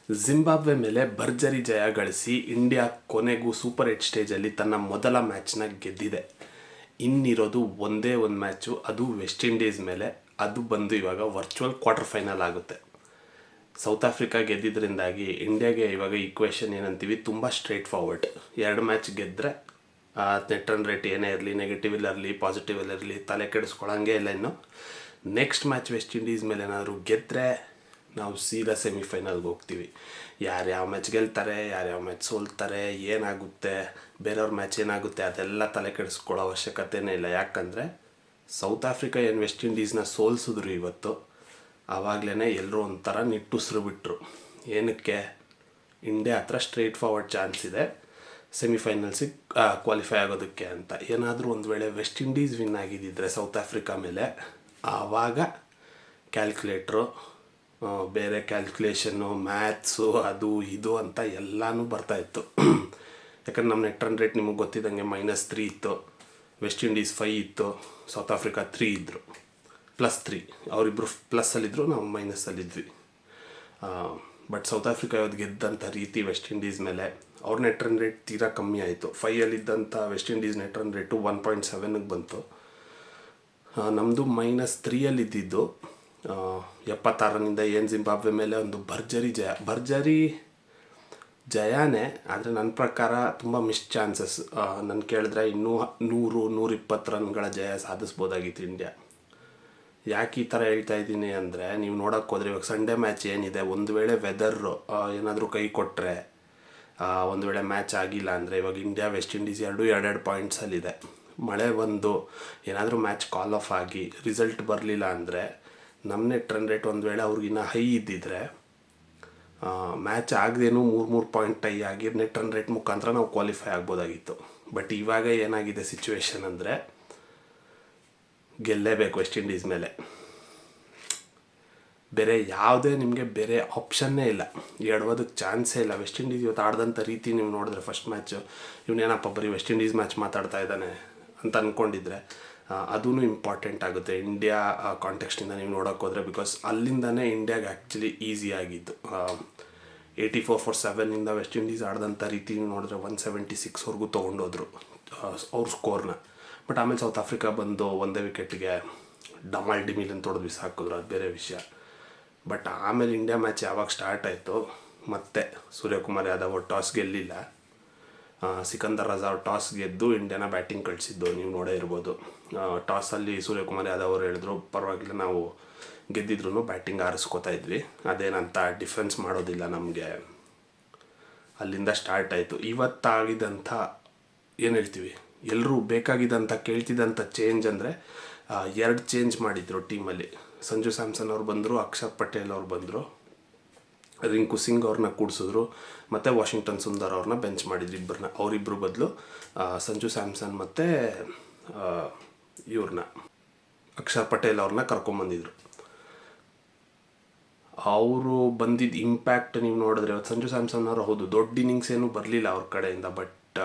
Zimbabwe ಮೇಲೆ ಭರ್ಜರಿ ಜಯ ಗಳಿಸಿ ಇಂಡಿಯಾ ಕೊನೆಗೂ ಸೂಪರ್ 8 ಸ್ಟೇಜಲ್ಲಿ ತನ್ನ ಮೊದಲ ಮ್ಯಾಚ್ನ ಗೆದ್ದಿದೆ. ಇನ್ನಿರೋದು ಒಂದೇ ಒಂದು ಮ್ಯಾಚು, ಅದು ವೆಸ್ಟ್ ಇಂಡೀಸ್ ಮೇಲೆ. ಅದು ಬಂದು ಇವಾಗ ವರ್ಚುವಲ್ ಕ್ವಾರ್ಟರ್ ಫೈನಲ್ ಆಗುತ್ತೆ. ಸೌತ್ ಆಫ್ರಿಕಾ ಗೆದ್ದಿದ್ದರಿಂದಾಗಿ ಇಂಡಿಯಾಗೆ ಇವಾಗ ಈಕ್ವೇಷನ್ ಏನಂತೀವಿ, ತುಂಬ ಸ್ಟ್ರೇಟ್ ಫಾರ್ವರ್ಡ್. 2 ಮ್ಯಾಚ್ ಗೆದ್ದರೆ ನೆಟ್ ರನ್ ರೇಟ್ ಏನೇ ಇರಲಿ, ನೆಗೆಟಿವ್ ಇರಲಿ ಪಾಸಿಟಿವ್ ಇರಲಿ, ತಲೆ ಕೆಡಿಸ್ಕೊಳ್ಳೋಂಗೆ ಇಲ್ಲ. ಇನ್ನು ನೆಕ್ಸ್ಟ್ ಮ್ಯಾಚ್ ವೆಸ್ಟ್ ಇಂಡೀಸ್ ಮೇಲೆ ಏನಾದರೂ ಗೆದ್ದರೆ ನಾವು ಸೀದಾ ಸೆಮಿಫೈನಲ್ಗೆ ಹೋಗ್ತೀವಿ. ಯಾರ್ಯಾವ ಮ್ಯಾಚ್ ಗೆಲ್ತಾರೆ, ಯಾರ್ಯಾವ ಮ್ಯಾಚ್ ಸೋಲ್ತಾರೆ, ಏನಾಗುತ್ತೆ, ಬೇರೆಯವ್ರ ಮ್ಯಾಚ್ ಏನಾಗುತ್ತೆ ಅದೆಲ್ಲ ತಲೆ ಕೆಡಿಸ್ಕೊಳ್ಳೋ ಅವಶ್ಯಕತೆಯೇ ಇಲ್ಲ. ಯಾಕಂದರೆ ಸೌತ್ ಆಫ್ರಿಕಾ ಏನು ವೆಸ್ಟ್ ಇಂಡೀಸ್ನ ಸೋಲ್ಸಿದ್ರು ಇವತ್ತು, ಆವಾಗಲೇ ಎಲ್ಲರೂ ಒಂಥರ ನಿಟ್ಟುಸಿರು ಬಿಟ್ಟರು. ಏನಕ್ಕೆ? ಇಂಡಿಯಾ ಹತ್ರ ಸ್ಟ್ರೇಟ್ ಫಾರ್ವರ್ಡ್ ಚಾನ್ಸ್ ಇದೆ ಸೆಮಿಫೈನಲ್ಸಿಗೆ ಕ್ವಾಲಿಫೈ ಆಗೋದಕ್ಕೆ ಅಂತ. ಏನಾದರೂ ಒಂದು ವೇಳೆ ವೆಸ್ಟ್ ಇಂಡೀಸ್ ವಿನ್ ಆಗಿದ್ದಿದ್ರೆ ಸೌತ್ ಆಫ್ರಿಕಾ ಮೇಲೆ, ಆವಾಗ ಕ್ಯಾಲ್ಕುಲೇಟ್ರು, ಬೇರೆ ಕ್ಯಾಲ್ಕುಲೇಷನ್ನು, ಮ್ಯಾಥ್ಸು, ಅದು ಇದು ಅಂತ ಎಲ್ಲನೂ ಬರ್ತಾಯಿತ್ತು. ಯಾಕಂದ್ರೆ ನಮ್ಮ ನೆಟ್ ರನ್ ರೇಟ್ ನಿಮಗೆ ಗೊತ್ತಿದ್ದಂಗೆ -3 ಇತ್ತು, ವೆಸ್ಟ್ ಇಂಡೀಸ್ 5 ಇತ್ತು, ಸೌತ್ ಆಫ್ರಿಕಾ 3 ಇದ್ದರು, +3. ಅವರಿಬ್ಬರು ಪ್ಲಸ್ಸಲ್ಲಿದ್ದರು, ನಾವು ಮೈನಸ್ಸಲ್ಲಿದ್ವಿ. ಬಟ್ ಸೌತ್ ಆಫ್ರಿಕಾ ಇವತ್ತು ಗೆದ್ದಂಥ ರೀತಿ ವೆಸ್ಟ್ ಇಂಡೀಸ್ ಮೇಲೆ, ಅವ್ರ ನೆಟ್ ರನ್ ರೇಟ್ ತೀರಾ ಕಮ್ಮಿ ಆಯಿತು. 5ಅಲ್ಲಿದ್ದಂಥ West Indies net run rate 1.7ಗೆ ಬಂತು. ನಮ್ಮದು -3ಅಲ್ಲಿದ್ದಿದ್ದು 76 ರನ್ನಿಂದ ಏನು ಜಿಂಬಾಬ್ವೆ ಮೇಲೆ ಒಂದು ಭರ್ಜರಿ ಜಯನೇ. ಆದರೆ ನನ್ನ ಪ್ರಕಾರ ತುಂಬ ಮಿಸ್ ಚಾನ್ಸಸ್. ನಾನು ಕೇಳಿದ್ರೆ ಇನ್ನೂ 100-120 ರನ್ಗಳ ಜಯ ಸಾಧಿಸ್ಬೋದಾಗಿತ್ತು ಇಂಡಿಯಾ. ಯಾಕೆ ಈ ಥರ ಹೇಳ್ತಾ ಇದ್ದೀನಿ ಅಂದರೆ, ನೀವು ನೋಡೋಕ್ಕೆ ಹೋದರೆ ಇವಾಗ ಸಂಡೇ ಮ್ಯಾಚ್ ಏನಿದೆ, ಒಂದು ವೇಳೆ ವೆದರ್ ಏನಾದರೂ ಕೈ ಕೊಟ್ಟರೆ, ಒಂದು ವೇಳೆ ಮ್ಯಾಚ್ ಆಗಿಲ್ಲ ಅಂದರೆ, ಇವಾಗ ಇಂಡಿಯಾ ವೆಸ್ಟ್ ಇಂಡೀಸ್ 2 ಪಾಯಿಂಟ್ಸಲ್ಲಿದೆ. ಮಳೆ ಬಂದು ಏನಾದರೂ ಮ್ಯಾಚ್ ಕಾಲ್ ಆಫ್ ಆಗಿ ರಿಸಲ್ಟ್ ಬರಲಿಲ್ಲ ಅಂದರೆ, ನಮ್ಮ ನೆಟ್ ರನ್ ರೇಟ್ ಒಂದು ವೇಳೆ ಅವ್ರಿಗಿನ್ನ ಹೈ ಇದ್ದಿದ್ರೆ, ಮ್ಯಾಚ್ ಆಗದೇನು 3 ಪಾಯಿಂಟ್ ಟೈ ಆಗಿ ನೆಟ್ ರನ್ ರೇಟ್ ಮುಖಾಂತರ ನಾವು ಕ್ವಾಲಿಫೈ ಆಗ್ಬೋದಾಗಿತ್ತು. ಬಟ್ ಇವಾಗ ಏನಾಗಿದೆ ಸಿಚುವೇಶನ್ ಅಂದರೆ, ಗೆಲ್ಲೇಬೇಕು ವೆಸ್ಟ್ ಇಂಡೀಸ್ ಮೇಲೆ. ಬೇರೆ ಯಾವುದೇ ನಿಮಗೆ ಬೇರೆ ಆಪ್ಷನ್ನೇ ಇಲ್ಲ, ಎಡವೋದಕ್ಕೆ ಚಾನ್ಸೇ ಇಲ್ಲ. ವೆಸ್ಟ್ ಇಂಡೀಸ್ ಇವತ್ತು ಆಡಿದಂಥ ರೀತಿ ನೀವು ನೋಡಿದ್ರೆ, ಫಸ್ಟ್ ಮ್ಯಾಚು ಇವನೇನಪ್ಪ ಬರೀ ವೆಸ್ಟ್ ಇಂಡೀಸ್ ಮ್ಯಾಚ್ ಮಾತಾಡ್ತಾ ಇದ್ದಾನೆ ಅಂತ ಅಂದ್ಕೊಂಡಿದ್ರೆ, ಅದೂ ಇಂಪಾರ್ಟೆಂಟ್ ಆಗುತ್ತೆ ಇಂಡಿಯಾ ಕಾಂಟೆಕ್ಸ್ಟಿಂದ ನೀವು ನೋಡೋಕೆ ಹೋದರೆ. ಬಿಕಾಸ್ ಅಲ್ಲಿಂದನೇ ಇಂಡಿಯಾಗೆ ಆ್ಯಕ್ಚುಲಿ ಈಸಿ ಆಗಿದ್ದು. 84 for 7 ವೆಸ್ಟ್ ಇಂಡೀಸ್ ಆಡಿದಂಥ ರೀತಿ ನೀವು ನೋಡಿದ್ರೆ 176ವರೆಗೂ ತೊಗೊಂಡೋದ್ರು ಅವ್ರ ಸ್ಕೋರ್ನ. ಬಟ್ ಆಮೇಲೆ ಸೌತ್ ಆಫ್ರಿಕಾ ಬಂದು ಒಂದೇ ವಿಕೆಟ್ಗೆ ಡಿಮಿಲ್ ಅಂತ ತೊಡೆದು ಬಿಸಾಕಿದ್ರು, ಅದು ಬೇರೆ ವಿಷಯ. ಬಟ್ ಆಮೇಲೆ ಇಂಡಿಯಾ ಮ್ಯಾಚ್ ಯಾವಾಗ ಸ್ಟಾರ್ಟ್ ಆಯಿತು, ಮತ್ತೆ ಸೂರ್ಯಕುಮಾರ್ ಯಾದವ್ ಟಾಸ್ ಗೆಲ್ಲಿಲ್ಲ, ಸಿಕಂದರ್ ರಜಾ ಟಾಸ್ ಗೆದ್ದು ಇಂಡಿಯಾನ ಬ್ಯಾಟಿಂಗ್ ಕಳಿಸಿದ್ದು ನೀವು ನೋಡೇ ಇರ್ಬೋದು. ಟಾಸಲ್ಲಿ ಸೂರ್ಯಕುಮಾರ್ ಯಾದವ್ ಅವರು ಹೇಳಿದ್ರು, ಪರವಾಗಿಲ್ಲ ನಾವು ಗೆದ್ದಿದ್ರು ಬ್ಯಾಟಿಂಗ್ ಆರಿಸ್ಕೋತಾ ಇದ್ವಿ, ಅದೇನಂತ ಡಿಫೆನ್ಸ್ ಮಾಡೋದಿಲ್ಲ ನಮಗೆ. ಅಲ್ಲಿಂದ ಸ್ಟಾರ್ಟ್ ಆಯಿತು. ಇವತ್ತಾಗಿದ್ದಂಥ ಏನು ಹೇಳ್ತೀವಿ, ಎಲ್ಲರೂ ಬೇಕಾಗಿದ್ದಂಥ ಕೇಳ್ತಿದ್ದಂಥ ಚೇಂಜ್ ಅಂದರೆ 2 ಚೇಂಜ್ ಮಾಡಿದರು ಟೀಮಲ್ಲಿ. ಸಂಜು ಸ್ಯಾಮ್ಸನ್ ಅವ್ರು ಬಂದರು, ಅಕ್ಷರ್ ಪಟೇಲ್ ಅವ್ರು ಬಂದರು, ರಿಂಕು ಸಿಂಗ್ ಅವ್ರನ್ನ ಕೂಡಿಸಿದ್ರು, ಮತ್ತು ವಾಷಿಂಗ್ಟನ್ ಸುಂದರ್ ಅವ್ರನ್ನ ಬೆಂಚ್ ಮಾಡಿದ್ರು. ಅವರಿಬ್ಬರು ಬದಲು ಸಂಜು ಸ್ಯಾಮ್ಸನ್ ಮತ್ತು ಇವ್ರನ್ನ ಅಕ್ಷರ್ ಪಟೇಲ್ ಅವ್ರನ್ನ ಕರ್ಕೊಂಬಂದಿದ್ರು. ಅವರು ಬಂದಿದ್ದ ಇಂಪ್ಯಾಕ್ಟ್ ನೀವು ನೋಡಿದ್ರೆ, ಸಂಜು ಸ್ಯಾಮ್ಸನ್ ಅವರು ಹೌದು ದೊಡ್ಡ ಇನ್ನಿಂಗ್ಸ್ ಏನೂ ಬರಲಿಲ್ಲ ಅವ್ರ ಕಡೆಯಿಂದ, ಬಟ್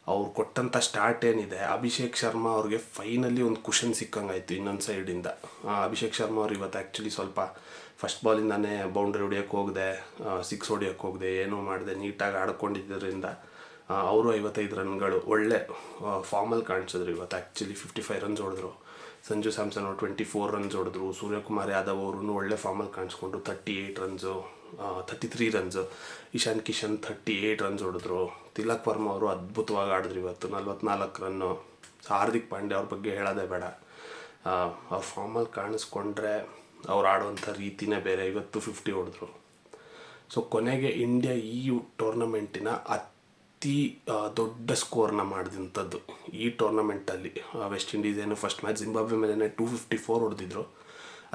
ಅವ್ರು ಕೊಟ್ಟಂಥ ಸ್ಟಾರ್ಟ್ ಏನಿದೆ, ಅಭಿಷೇಕ್ ಶರ್ಮಾ ಅವ್ರಿಗೆ ಫೈನಲಿ ಒಂದು ಕುಷನ್ ಸಿಕ್ಕಂಗಾಯಿತು ಇನ್ನೊಂದು ಸೈಡಿಂದ. ಅಭಿಷೇಕ್ ಶರ್ಮಾ ಅವ್ರು ಇವತ್ತು ಆ್ಯಕ್ಚುಲಿ ಸ್ವಲ್ಪ ಫಸ್ಟ್ ಬಾಲಿಂದಾನೇ ಬೌಂಡ್ರಿ ಹೊಡಿಯೋಕ್ಕೆ ಹೋಗದೆ, 6 ಹೊಡಿಯೋಕ್ಕೆ ಹೋಗದೆ, ಏನೂ ಮಾಡಿದೆ, ನೀಟಾಗಿ ಆಡ್ಕೊಂಡಿದ್ದರಿಂದ ಅವರು 55 ರನ್ಗಳು ಒಳ್ಳೆ ಫಾರ್ಮಲ್ಲಿ ಕಾಣಿಸಿದ್ರು ಇವತ್ತು. ಆ್ಯಕ್ಚುಲಿ 55 ರನ್ಸ್ ಹೊಡೆದ್ರು. ಸಂಜು ಸ್ಯಾಮ್ಸನ್ ಅವರು 24 ರನ್ಸ್ ಹೊಡೆದ್ರು. ಸೂರ್ಯಕುಮಾರ್ ಯಾದವ್ ಅವರು ಒಳ್ಳೆ ಫಾರ್ಮಲ್ಲಿ ಕಾಣಿಸ್ಕೊಂಡ್ರು, 33 ರನ್ಸು. ಇಶಾನ್ ಕಿಶನ್ 38 ರನ್ಸ್ ಹೊಡೆದ್ರು. ತಿಲಕ್ ವರ್ಮಾ ಅವರು ಅದ್ಭುತವಾಗಿ ಆಡಿದ್ರು ಇವತ್ತು, 44 ರನ್ನು. ಹಾರ್ದಿಕ್ ಪಾಂಡ್ಯ ಅವ್ರ ಬಗ್ಗೆ ಹೇಳೋದೇ ಬೇಡ, ಅವ್ರ ಫಾರ್ಮಲ್ಲಿ ಕಾಣಿಸ್ಕೊಂಡ್ರೆ ಅವ್ರು ಆಡುವಂಥ ರೀತಿನೇ ಬೇರೆ. ಇವತ್ತು 50 ಹೊಡೆದ್ರು. ಸೊ ಕೊನೆಗೆ ಇಂಡಿಯಾ ಈ ಟೂರ್ನಮೆಂಟಿನ ಅತಿ ದೊಡ್ಡ ಸ್ಕೋರ್ನ ಮಾಡಿದಂಥದ್ದು ಈ ಟೂರ್ನಮೆಂಟಲ್ಲಿ. ವೆಸ್ಟ್ ಇಂಡೀಸ್ ಏನು ಫಸ್ಟ್ ಮ್ಯಾಚ್ ಜಿಂಬಾಬ್ವೆ ಮೇಲೆ 254 ಹೊಡೆದಿದ್ರು,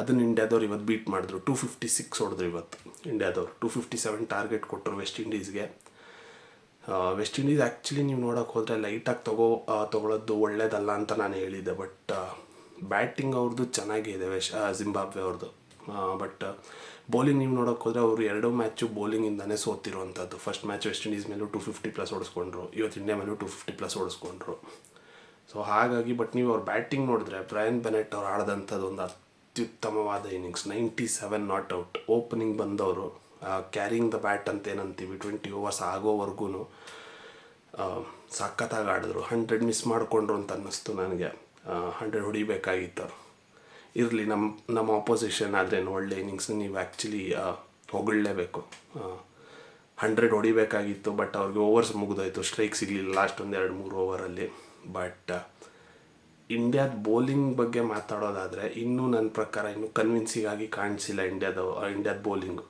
ಅದನ್ನು ಇಂಡಿಯಾದವ್ರು ಇವತ್ತು ಬೀಟ್ ಮಾಡಿದ್ರು. 256 ಹೊಡೆದ್ರು ಇವತ್ತು ಇಂಡಿಯಾದವ್ರು. 257 ಟಾರ್ಗೆಟ್ ಕೊಟ್ಟರು ವೆಸ್ಟ್ ಇಂಡೀಸ್ಗೆ. ವೆಸ್ಟ್ ಇಂಡೀಸ್ ಆ್ಯಕ್ಚುಲಿ ನೀವು ನೋಡೋಕೆ ಹೋದರೆ ಲೈಟಾಗಿ ತೊಗೊಳೋದು ಒಳ್ಳೇದಲ್ಲ ಅಂತ ನಾನು ಹೇಳಿದ್ದೆ. ಬಟ್ ಬ್ಯಾಟಿಂಗ್ ಅವ್ರದ್ದು ಚೆನ್ನಾಗಿದೆ ಜಿಂಬಾಬ್ವೆ ಅವ್ರದ್ದು. ಬಟ್ ಬೌಲಿಂಗ್ ನೀವು ನೋಡೋಕೆ ಹೋದರೆ ಅವರು 2 ಮ್ಯಾಚು ಬೌಲಿಂಗಿಂದನೇ ಸೋತಿರುವಂಥದ್ದು. ಫಸ್ಟ್ ಮ್ಯಾಚ್ ವೆಸ್ಟ್ ಇಂಡೀಸ್ ಮೇಲೂ 250+ ಹೊಡೆಸ್ಕೊಂಡ್ರು, ಇವತ್ತು ಇಂಡಿಯಾ ಮೇಲೂ 250+ ಹೊಡೆಸ್ಕೊಂಡ್ರು. ಸೊ ಹಾಗಾಗಿ, ಬಟ್ ನೀವು ಅವ್ರ ಬ್ಯಾಟಿಂಗ್ ನೋಡಿದ್ರೆ, ಬ್ರಯನ್ ಬೆನೆಟ್ ಅವ್ರು ಆಡಿದಂಥದ್ದು ಒಂದು ಅತ್ಯುತ್ತಮವಾದ ಇನ್ನಿಂಗ್ಸ್. 97 not out. ಓಪನಿಂಗ್ ಬಂದವರು ಕ್ಯಾರಿಂಗ್ ದ ಬ್ಯಾಟ್ ಅಂತ ಏನಂತೀವಿ 20 ಓವರ್ಸ್ ಆಗೋವರೆಗೂ ಸಖತ್ತಾಗಿ ಆಡಿದ್ರು. 100 ಮಿಸ್ ಮಾಡಿಕೊಂಡ್ರು ಅಂತ ಅನ್ನಿಸ್ತು ನನಗೆ. 100 ಹೊಡಿಬೇಕಾಗಿತ್ತು. ಇರಲಿ, ನಮ್ಮ ಆಪೋಸಿಷನ್ ಆದ್ರೇನು ಒಳ್ಳೆ ಇನ್ನಿಂಗ್ಸ್, ನೀವು ಆ್ಯಕ್ಚುಲಿ ಹೊಗಳಲೇಬೇಕು. 100 ಹೊಡಿಬೇಕಾಗಿತ್ತು, ಬಟ್ ಅವ್ರಿಗೆ ಓವರ್ಸ್ ಮುಗಿದೋಯ್ತು, ಸ್ಟ್ರೈಕ್ ಸಿಗಲಿಲ್ಲ ಲಾಸ್ಟ್ 1-2-3 ಓವರಲ್ಲಿ. ಬಟ್ ಇಂಡಿಯಾದ ಬೌಲಿಂಗ್ ಬಗ್ಗೆ ಮಾತಾಡೋದಾದರೆ ಇನ್ನೂ ನನ್ನ ಪ್ರಕಾರ ಇನ್ನೂ ಕನ್ವಿನ್ಸಿಂಗ್ ಆಗಿ ಕಾಣಿಸಿಲ್ಲ ಇಂಡಿಯಾದ ಬೌಲಿಂಗು.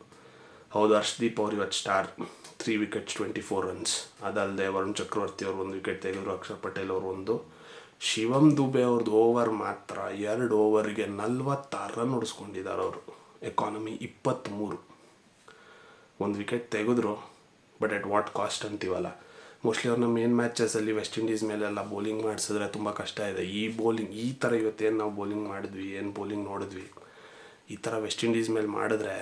ಹೌದು, ಹರ್ಷದೀಪ್ ಅವ್ರು ಇವತ್ತು ಸ್ಟಾರ್, 3 ವಿಕೆಟ್ಸ್ 24 ರನ್ಸ್. ಅದಲ್ಲದೆ ವರುಣ್ ಚಕ್ರವರ್ತಿ ಅವರು 1 ವಿಕೆಟ್ ತೆಗೆದ್ರು, ಅಕ್ಷರ್ ಪಟೇಲ್ ಅವರು 1. ಶಿವಮ್ ದುಬೆ ಅವ್ರದ್ದು ಓವರ್ ಮಾತ್ರ 2 ಓವರಿಗೆ 46 ರನ್ ಹೊಡಿಸ್ಕೊಂಡಿದ್ದಾರೆ ಅವರು. ಎಕಾನಮಿ 23, 1 ವಿಕೆಟ್ ತೆಗೆದ್ರು. ಬಟ್ ಎಟ್ ವಾಟ್ ಕಾಸ್ಟ್ ಅಂತೀವಲ್ಲ. ಮೋಸ್ಟ್ಲಿ ಅವ್ರು ನಮ್ಮ ಮೇನ್ ಮ್ಯಾಚಸಲ್ಲಿ ವೆಸ್ಟ್ ಇಂಡೀಸ್ ಮೇಲೆಲ್ಲ ಬೌಲಿಂಗ್ ಮಾಡಿಸಿದ್ರೆ ತುಂಬ ಕಷ್ಟ ಇದೆ. ಈ ಥರ ಇವತ್ತೇನು ನಾವು ಬೌಲಿಂಗ್ ಮಾಡಿದ್ವಿ, ಏನು ಬೌಲಿಂಗ್ ನೋಡಿದ್ವಿ, ಈ ಥರ ವೆಸ್ಟ್ ಇಂಡೀಸ್ ಮೇಲೆ ಮಾಡಿದ್ರೆ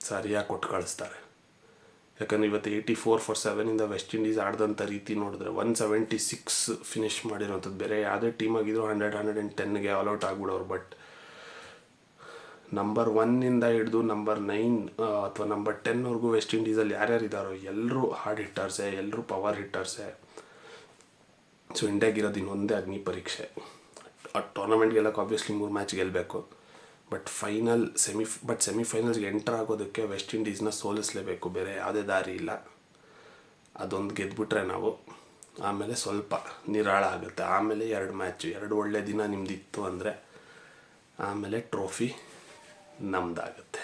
ಸರಿಯಾಗಿ ಕೊಟ್ಟು ಕಳಿಸ್ತಾರೆ. ಯಾಕಂದರೆ ಇವತ್ತು 84 for 7 ವೆಸ್ಟ್ ಇಂಡೀಸ್ ಆಡಿದಂಥ ರೀತಿ ನೋಡಿದ್ರೆ 176 ಫಿನಿಷ್ ಮಾಡಿರೋಂಥದ್ದು. ಬೇರೆ ಯಾವುದೇ ಟೀಮ್ ಆಗಿದ್ರು 100-110ಗೆ ಆಲ್ಔಟ್ ಆಗಿಬಿಡೋರು. ಬಟ್ ನಂಬರ್ 1 ಹಿಡಿದು ನಂಬರ್ 9 ಅಥವಾ ನಂಬರ್ 10ವರೆಗೂ ವೆಸ್ಟ್ ಇಂಡೀಸಲ್ಲಿ ಯಾರ್ಯಾರು ಇದ್ದಾರೋ ಎಲ್ಲರೂ ಹಾರ್ಡ್ ಹಿಟ್ಟರ್ಸೇ, ಎಲ್ಲರೂ ಪವರ್ ಹಿಟ್ಟರ್ಸೇ. ಸೊ ಇಂಡಿಯಾಗಿರೋದು ಇನ್ನೊಂದೇ ಅಗ್ನಿ ಪರೀಕ್ಷೆ. ಆ ಟೂರ್ನಮೆಂಟ್ ಗೆಲ್ಲಕ್ಕೆ ಆಬ್ವಿಯಸ್ಲಿ 3 ಮ್ಯಾಚ್ ಗೆಲ್ಲಬೇಕು. ಬಟ್ ಸೆಮಿಫೈನಲ್ಸ್ಗೆ ಎಂಟರ್ ಆಗೋದಕ್ಕೆ ವೆಸ್ಟ್ ಇಂಡೀಸ್ನ ಸೋಲಿಸಲೇಬೇಕು, ಬೇರೆ ಯಾವುದೇ ದಾರಿ ಇಲ್ಲ. ಅದೊಂದು ಗೆದ್ದುಬಿಟ್ರೆ ನಾವು ಆಮೇಲೆ ಸ್ವಲ್ಪ ನಿರಾಳ ಆಗುತ್ತೆ. ಆಮೇಲೆ 2 ಮ್ಯಾಚು, 2 ಒಳ್ಳೆ ದಿನ ನಿಮ್ಮದಿತ್ತು ಅಂದರೆ ಆಮೇಲೆ ಟ್ರೋಫಿ ನಮ್ಮದಾಗುತ್ತೆ.